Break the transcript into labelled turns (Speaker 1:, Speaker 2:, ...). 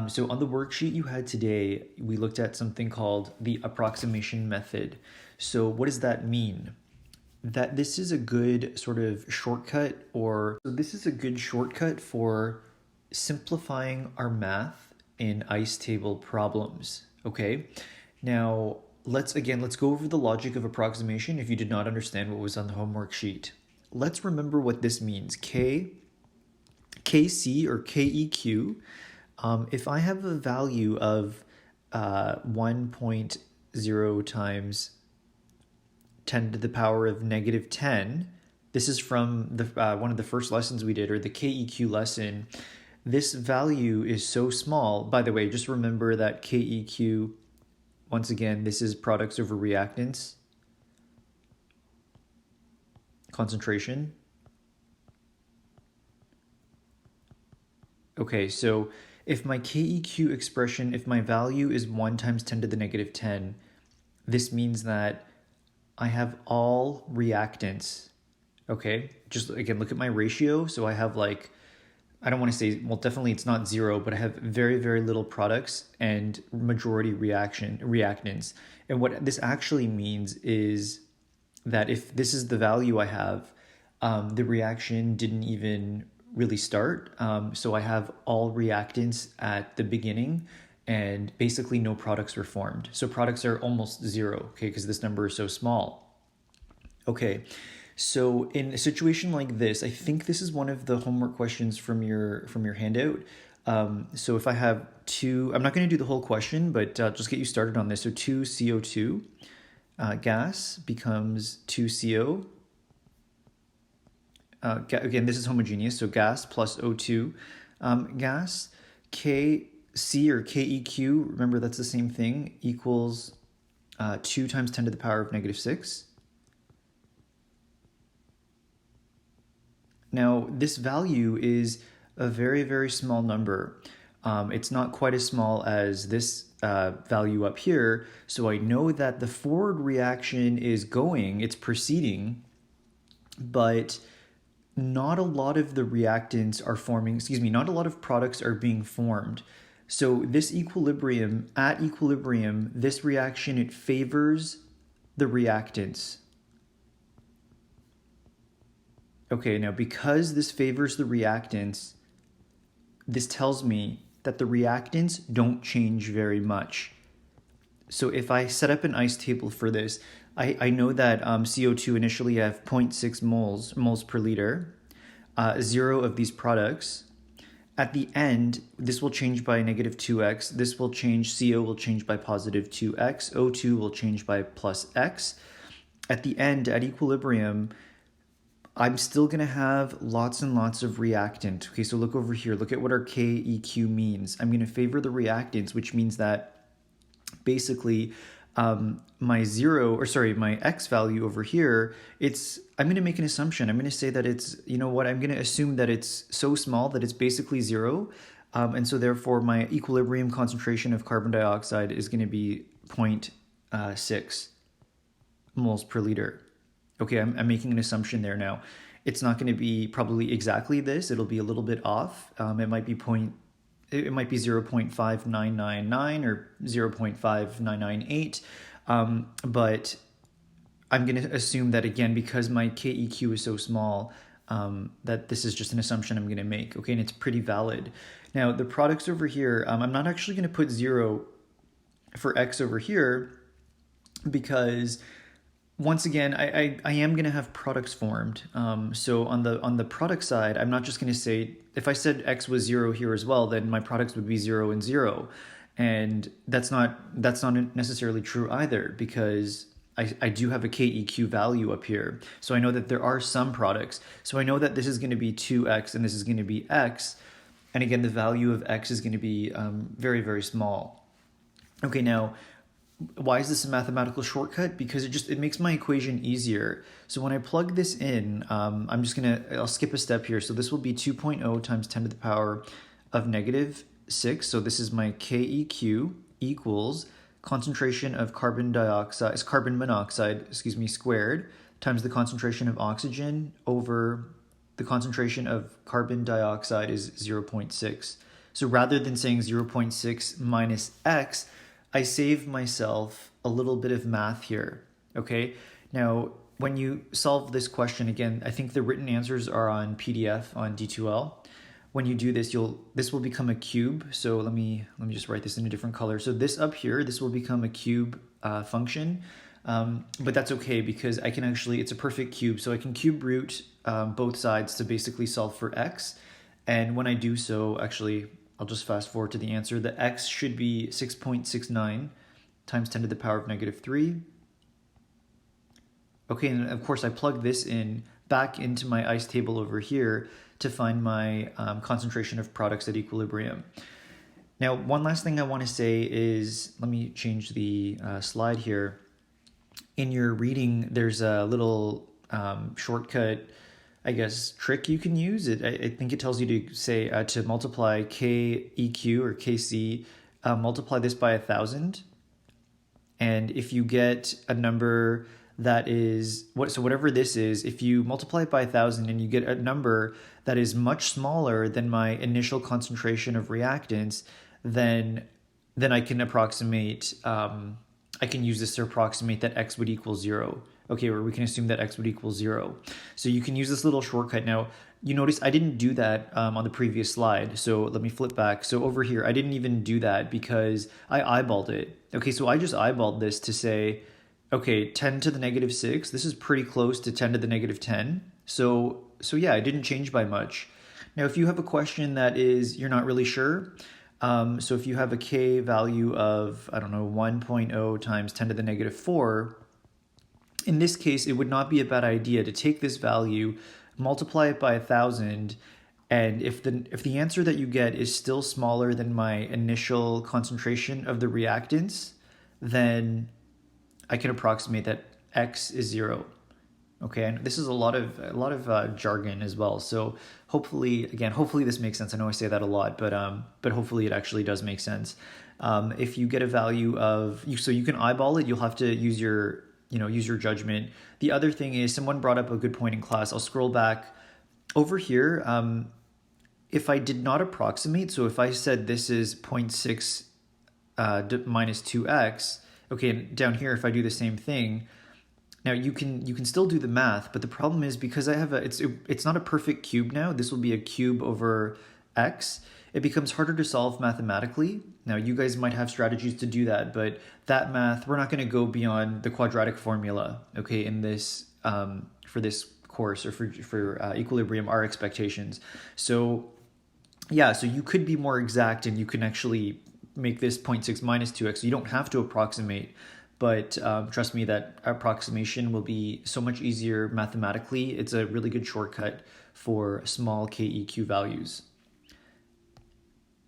Speaker 1: So on the worksheet you had today, we looked at something called the approximation method. So what does that mean? That this is a good sort of shortcut, or so this is a good shortcut for simplifying our math in ICE table problems. Okay, now let's go over the logic of approximation if you did not understand what was on the homework sheet. Let's remember what this means. KC or KEQ, if I have a value of 1.0 times 10 to the power of negative 10, this is from the one of the first lessons we did, or the KEQ lesson. This value is so small. By the way, just remember that KEQ, once again, this is products over reactants, concentration. Okay, so if my KEQ expression, if my value is 1 times 10 to the negative 10, this means that I have all reactants. Okay, just again, look at my ratio. So I have like, I don't want to say, well, definitely it's not 0, but I have very, very little products and majority reactants. And what this actually means is that if this is the value I have, the reaction didn't even really start. So I have all reactants at the beginning, and basically no products were formed. So products are almost 0, okay, because this number is so small. Okay, so in a situation like this, I think this is one of the homework questions from your handout. So if I have two, I'm not going to do the whole question, but just get you started on this. So 2 CO2 gas becomes 2 CO. Again, this is homogeneous, so gas plus O2 gas. KC or KEQ, remember that's the same thing, equals 2 times 10 to the power of negative 6. Now, this value is a very, very small number. It's not quite as small as this value up here, so I know that the forward reaction is going, it's proceeding, but not a lot of the reactants are forming, not a lot of products are being formed. So this equilibrium, at equilibrium, this reaction, it favors the reactants. Okay, now because this favors the reactants, this tells me that the reactants don't change very much. So if I set up an ICE table for this, I know that CO2 initially have 0.6 moles per liter, 0 of these products. At the end, this will change by negative 2x. This will change, CO will change by positive 2x. O2 will change by plus x. At the end, at equilibrium, I'm still going to have lots and lots of reactant. Okay, so look over here. Look at what our KEQ means. I'm going to favor the reactants, which means that basically my x value over here, I'm going to make an assumption. I'm going to say that it's, I'm going to assume that it's so small that it's basically 0. And so therefore my equilibrium concentration of carbon dioxide is going to be 0.6 moles per liter. Okay, I'm making an assumption there now. It's not going to be probably exactly this. It'll be a little bit off. It might be 0.5999 or 0.5998. But I'm going to assume that, again, because my KEQ is so small, that this is just an assumption I'm going to make. Okay, and it's pretty valid. Now, the products over here, I'm not actually going to put 0 for X over here because, once again, I am going to have products formed. So on the product side, I'm not just going to say, if I said X was 0 here as well, then my products would be 0 and 0. And that's not necessarily true either, because I do have a KEQ value up here. So I know that there are some products. So I know that this is going to be 2X and this is going to be X. And again, the value of X is going to be very, very small. Okay, now, why is this a mathematical shortcut? Because it makes my equation easier. So when I plug this in, I'll skip a step here. So this will be 2.0 times 10 to the power of negative 6. So this is my KEQ equals concentration of carbon monoxide, squared times the concentration of oxygen over the concentration of carbon dioxide is 0.6. So rather than saying 0.6 minus x, I save myself a little bit of math here, okay? Now, when you solve this question, again, I think the written answers are on PDF on D2L. When you do this, this will become a cube. So let me just write this in a different color. So this up here, this will become a cube function, but that's okay because I can actually, it's a perfect cube. So I can cube root both sides to basically solve for x. And when I do so, actually, I'll just fast forward to the answer. The x should be 6.69 times 10 to the power of negative 3. Okay, and of course I plug this in back into my ICE table over here to find my concentration of products at equilibrium. Now, one last thing I want to say is, let me change the slide here. In your reading, there's a little shortcut, I guess, trick you can use. I think it tells you to say to multiply KEQ or KC, multiply this by 1,000. And if you get a number that is, so whatever this is, if you multiply it by 1,000 and you get a number that is much smaller than my initial concentration of reactants, then I can approximate, I can use this to approximate that x would equal 0. Okay, or we can assume that x would equal 0. So you can use this little shortcut. Now, you notice I didn't do that on the previous slide. So let me flip back. So over here, I didn't even do that because I eyeballed it. Okay, so I just eyeballed this to say, okay, 10 to the negative 6, this is pretty close to 10 to the negative 10. So yeah, it didn't change by much. Now, if you have a question that is, you're not really sure, so if you have a K value of, I don't know, 1.0 times 10 to the negative 4, in this case, it would not be a bad idea to take this value, multiply it by 1,000, and if the answer that you get is still smaller than my initial concentration of the reactants, then I can approximate that x is 0. Okay, and this is a lot of jargon as well. So hopefully this makes sense. I know I say that a lot, but hopefully it actually does make sense. If you get a value of so you can eyeball it, you'll have to use your judgment. The other thing is, someone brought up a good point in class. I'll scroll back over here. If I did not approximate, so if I said this is 0.6 minus 2x, okay, and down here, if I do the same thing, now you can still do the math, but the problem is because I have it's not a perfect cube now. This will be a cube over x. It becomes harder to solve mathematically. Now you guys might have strategies to do that, but that math, we're not going to go beyond the quadratic formula, okay, in this for this course or for equilibrium, our expectations. So yeah, so you could be more exact and you can actually make this 0.6 minus 2x. You don't have to approximate, but trust me that approximation will be so much easier mathematically. It's a really good shortcut for small KEQ values.